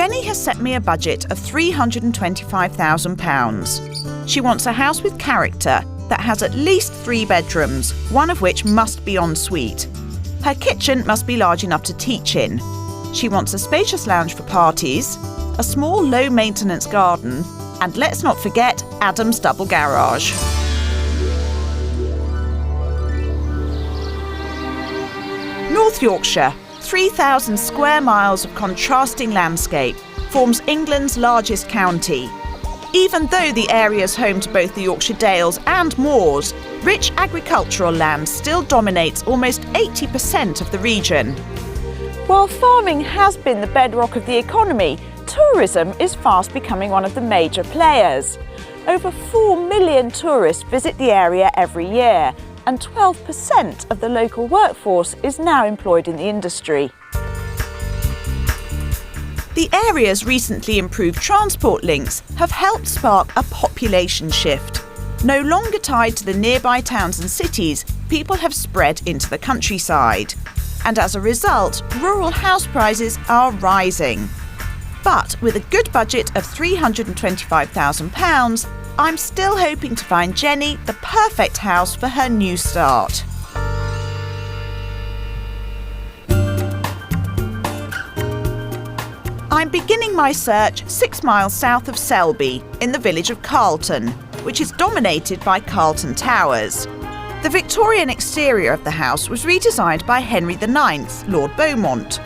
Jennie has set me a budget of £325,000. She wants a house with character that has at least 3 bedrooms, one of which must be en suite. Her kitchen must be large enough to teach in. She wants a spacious lounge for parties, a small low-maintenance garden, and let's not forget Adam's double garage. North Yorkshire, 3,000 square miles of contrasting landscape, forms England's largest county. Even though the area is home to both the Yorkshire Dales and moors, rich agricultural land still dominates almost 80% of the region. While farming has been the bedrock of the economy, tourism is fast becoming one of the major players. Over 4 million tourists visit the area every year, and 12% of the local workforce is now employed in the industry. The area's recently improved transport links have helped spark a population shift. No longer tied to the nearby towns and cities, people have spread into the countryside. And as a result, rural house prices are rising. But with a good budget of £325,000, I'm still hoping to find Jennie the perfect house for her new start. I'm beginning my search 6 miles south of Selby, in the village of Carlton, which is dominated by Carlton Towers. The Victorian exterior of the house was redesigned by Henry IX, Lord Beaumont.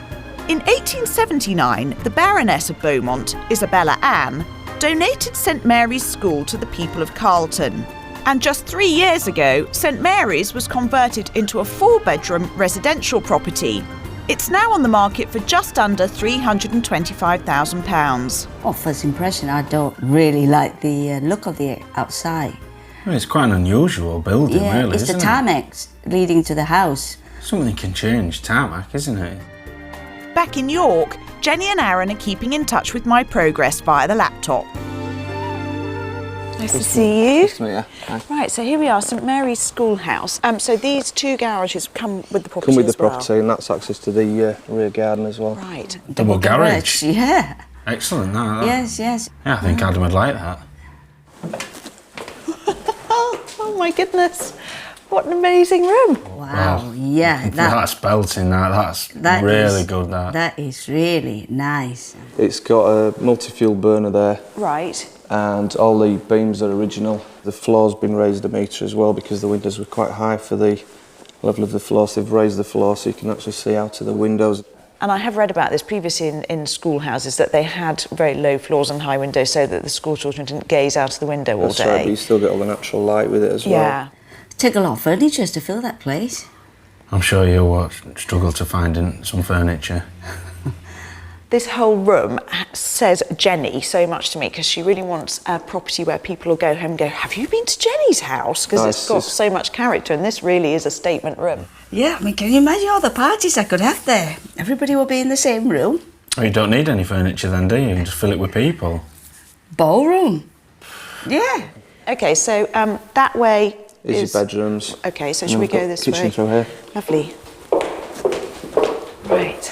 In 1879, the Baroness of Beaumont, Isabella Anne, donated St Mary's School to the people of Carlton. And just 3 years ago, St Mary's was converted into a 4-bedroom residential property. It's now on the market for just under £325,000. Well, first impression, I don't really like the look of the outside. Well, it's quite an unusual building, really, it's isn't the tarmac leading to the house. Something can change tarmac, isn't it? Back in York, Jennie and Aaron are keeping in touch with my progress via the laptop. Nice to see you. Nice to meet you. Hi. Right, so here we are, St Mary's Schoolhouse. So these 2 garages come with the property Come with the as well? property, and that's access to the rear garden as well. Right. Double garage. Yeah. Excellent, that. Yes. Yeah, I think Adam would like that. Oh my goodness, what an amazing room. Wow, yeah. That's belting, that's really good, that. That is really nice. It's got a multi-fuel burner there. Right. And all the beams are original. The floor's been raised a metre as well because the windows were quite high for the level of the floor, so they've raised the floor so you can actually see out of the windows. And I have read about this previously in schoolhouses, that they had very low floors and high windows so that the school children didn't gaze out of the window all day. That's right, but you still get all the natural light with it as well. Yeah. Took a lot of furniture to fill that place. I'm sure you'll struggle to find some furniture. This whole room says Jennie so much to me because she really wants a property where people will go home and go, have you been to Jennie's house? Because it's got so much character, and this really is a statement room. Yeah, I mean, can you imagine all the parties I could have there? Everybody will be in the same room. Oh, you don't need any furniture then, do you? You can just fill it with people. Ballroom. Yeah. OK, so that way is your bedrooms. OK, so should we go this way? Kitchen through here. Lovely. Right.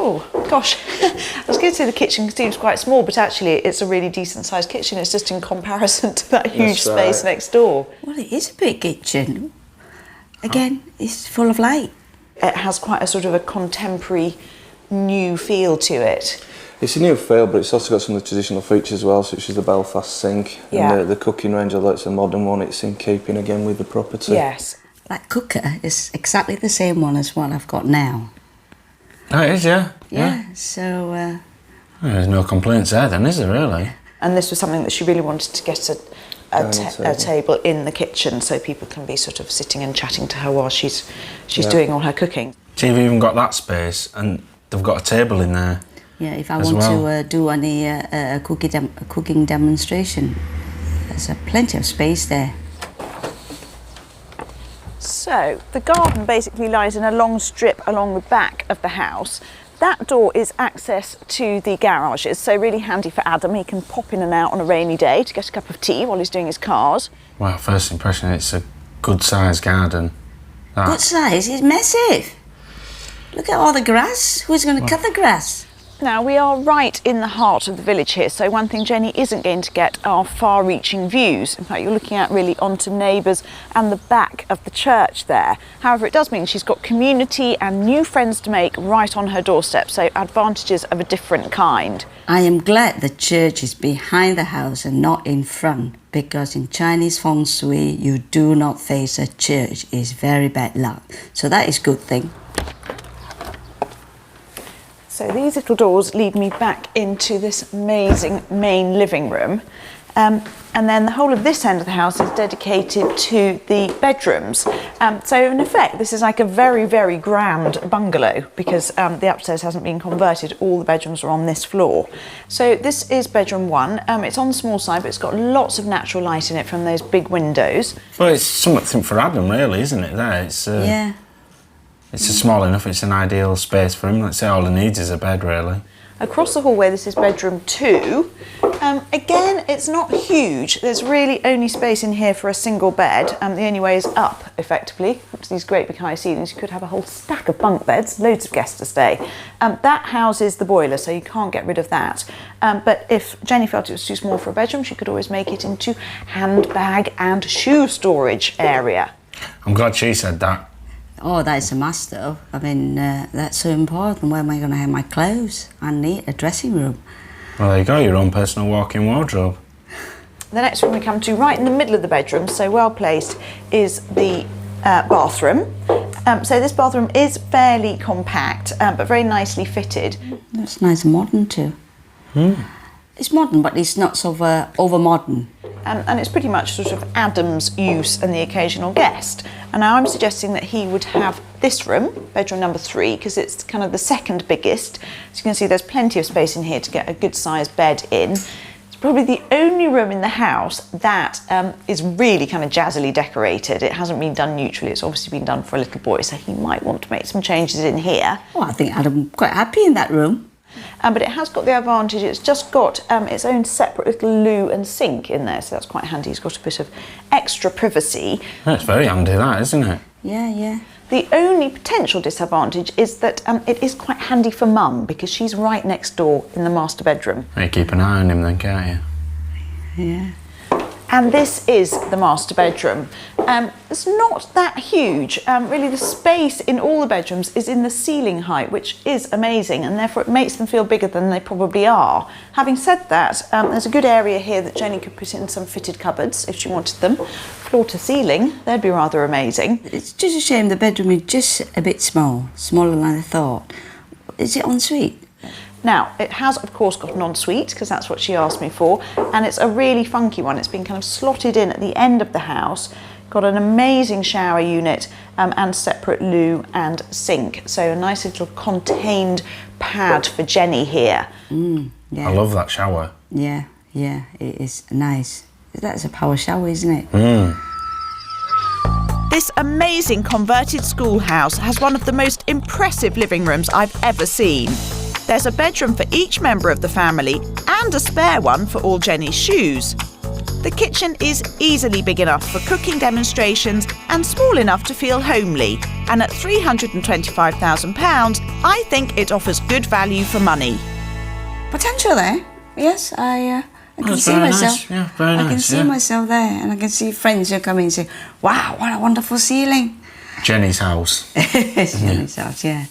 Oh, gosh. I was going to say the kitchen seems quite small, but actually it's a really decent-sized kitchen. It's just in comparison to that huge space next door. Well, it is a big kitchen. Again, it's full of light. It has quite a sort of a contemporary, new feel to it. It's a new feel, but it's also got some of the traditional features as well, such as the Belfast sink. Yeah. And the cooking range, although it's a modern one, it's in keeping again with the property. Yes. That cooker is exactly the same one as what I've got now. Oh, it is, yeah. Yeah, so... Well, there's no complaints there then, is there, really? And this was something that she really wanted to get a table in the kitchen so people can be sort of sitting and chatting to her while she's doing all her cooking. So you've even got that space, and they've got a table in there. Yeah, if I want to do any cooking demonstration, there's plenty of space there. So the garden basically lies in a long strip along the back of the house. That door is access to the garages, so really handy for Adam. He can pop in and out on a rainy day to get a cup of tea while he's doing his cars. Well, first impression, it's a good-sized garden. Good size? It's massive. Look at all the grass. Who's going to cut the grass? Now, we are right in the heart of the village here, so one thing Jennie isn't going to get are far-reaching views. In fact, you're looking out really onto neighbours and the back of the church there. However, it does mean she's got community and new friends to make right on her doorstep, so advantages of a different kind. I am glad the church is behind the house and not in front, because in Chinese feng shui, you do not face a church. It's very bad luck. So that is a good thing. So these little doors lead me back into this amazing main living room. And then the whole of this end of the house is dedicated to the bedrooms. So in effect, this is like a very, very grand bungalow, because the upstairs hasn't been converted. All the bedrooms are on this floor. So this is bedroom 1. It's on the small side, but it's got lots of natural light in it from those big windows. Well, it's something for Adam, really, isn't it? There, it's Yeah. It's small enough. It's an ideal space for him. Let's say all he needs is a bed, really. Across the hallway, this is bedroom 2. Again, it's not huge. There's really only space in here for a single bed. The only way is up, effectively. Up to these great big high ceilings. You could have a whole stack of bunk beds, loads of guests to stay. That houses the boiler, so you can't get rid of that. But if Jennie felt it was too small for a bedroom, she could always make it into handbag and shoe storage area. I'm glad she said that. Oh, that's a must, though. I mean, that's so important. Where am I going to have my clothes? I need a dressing room. Well, there you go, your own personal walk-in wardrobe. The next room we come to, right in the middle of the bedroom, so well placed, is the bathroom. So this bathroom is fairly compact, but very nicely fitted. That's nice and modern, too. It's modern, but it's not so over-modern. And it's pretty much sort of Adam's use and the occasional guest. And now I'm suggesting that he would have this room, bedroom number 3, because it's kind of the second biggest. So you can see there's plenty of space in here to get a good sized bed in. It's probably the only room in the house that is really kind of jazzily decorated. It hasn't been done neutrally. It's obviously been done for a little boy, so he might want to make some changes in here. Oh, I think Adam's quite happy in that room. But it has got the advantage, it's just got its own separate little loo and sink in there, so that's quite handy. It's got a bit of extra privacy. That's very handy, that, isn't it? Yeah, yeah. The only potential disadvantage is that it is quite handy for Mum, because she's right next door in the master bedroom. You keep an eye on him then, can't you? Yeah. And this is the master bedroom. It's not that huge. Really, the space in all the bedrooms is in the ceiling height, which is amazing, and therefore it makes them feel bigger than they probably are. Having said that, there's a good area here that Jennie could put in some fitted cupboards if she wanted them. Floor to ceiling, they'd be rather amazing. It's just a shame the bedroom is just a bit small, smaller than I thought. Is it en suite? Now, it has, of course, got an ensuite, because that's what she asked me for, and it's a really funky one. It's been kind of slotted in at the end of the house, got an amazing shower unit and separate loo and sink. So a nice little contained pad for Jennie here. Yeah. I love that shower. Yeah, yeah, it is nice. That's a power shower, isn't it? This amazing converted schoolhouse has one of the most impressive living rooms I've ever seen. There's a bedroom for each member of the family and a spare one for all Jennie's shoes. The kitchen is easily big enough for cooking demonstrations and small enough to feel homely. And at £325,000, I think it offers good value for money. Potential there. Yes, I can see myself. Nice. Yeah, very nice. I can see myself there, and I can see friends who come in and say, "Wow, what a wonderful ceiling!" Jennie's house. It's Jennie's house, yeah.